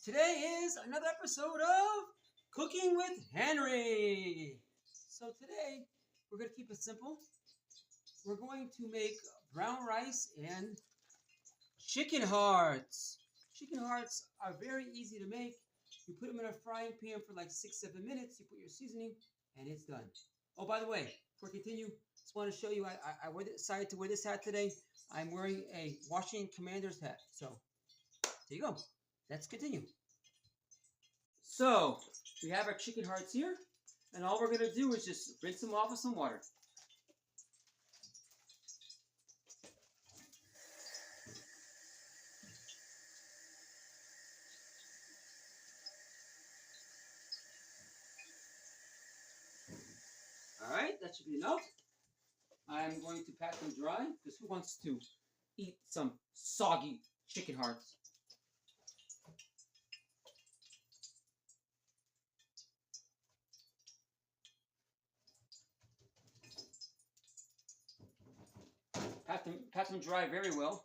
Today is another episode of Cooking with Henry. So today we're going to keep it simple. We're going to make brown rice and chicken hearts. Chicken hearts are very easy to make. You put them in a frying pan for like 6-7 minutes. You put your seasoning and it's done. Oh, by the way, before I continue, just want to show you I decided to wear this hat today. I'm wearing a Washington Commanders hat. So there you go. Let's continue. So we have our chicken hearts here, and all we're going to do is just rinse them off with some water. Alright, that should be enough. I'm going to pat them dry, because who wants to eat some soggy chicken hearts? Pat them dry very well.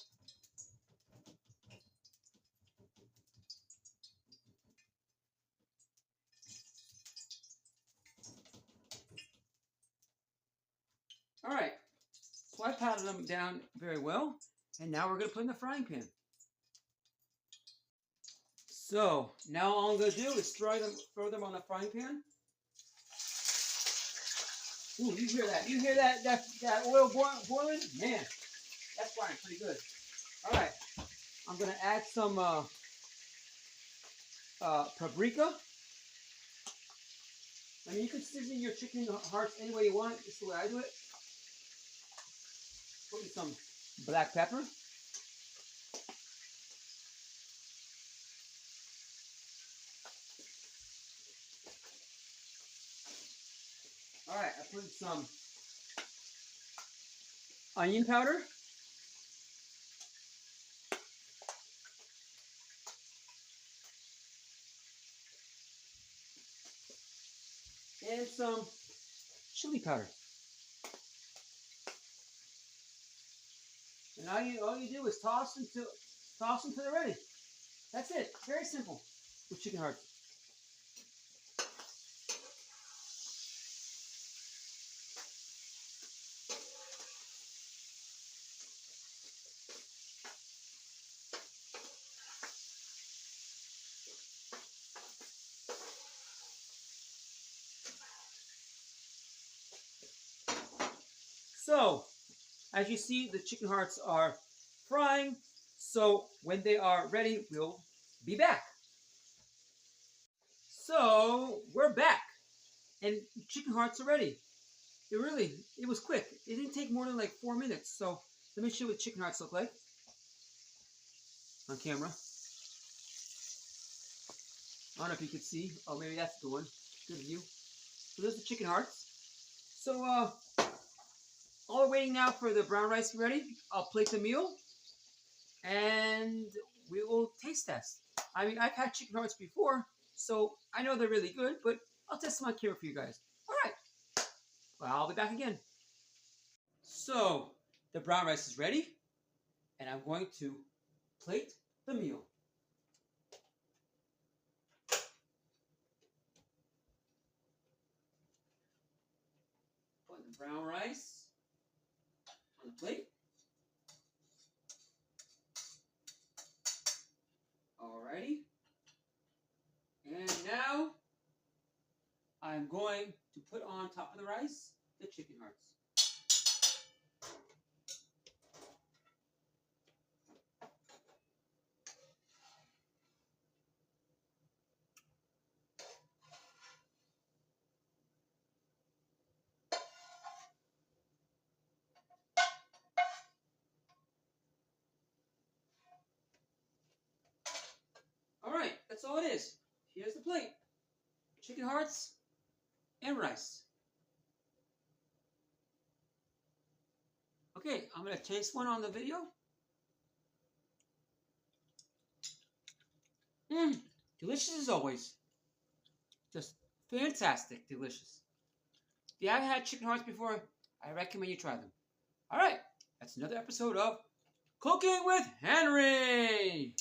Alright, so I patted them down very well, and now we're going to put in the frying pan. So, now all I'm going to do is throw them on the frying pan. Ooh, you hear that? You hear that oil boiling? Man, that's frying pretty good. Alright, I'm going to add some paprika. I mean, you can season your chicken hearts any way you want. This is the way I do it. Put in some black pepper. Alright, I put in some onion powder. And some chili powder. And all you do is toss them till they're ready. That's it. Very simple with chicken hearts. So, as you see, the chicken hearts are frying. So, when they are ready, we'll be back. So, we're back. And chicken hearts are ready. It was quick. It didn't take more than like 4 minutes. So, let me show you what chicken hearts look like on camera. I don't know if you can see. Oh, maybe that's the one. Good view. So, there's the chicken hearts. So, all we're waiting now for the brown rice to be ready. I'll plate the meal, and we will taste test. I mean, I've had chicken hearts before, so I know they're really good, but I'll test them on camera for you guys. All right. Well, I'll be back again. So, the brown rice is ready, and I'm going to plate the meal. Put the brown rice on the plate. Alrighty. And now I'm going to put on top of the rice the chicken hearts. Alright, that's all it is. Here's the plate. Chicken hearts and rice. Okay, I'm going to taste one on the video. Delicious as always. Just fantastic, delicious. If you haven't had chicken hearts before, I recommend you try them. Alright, that's another episode of Cooking with Henry.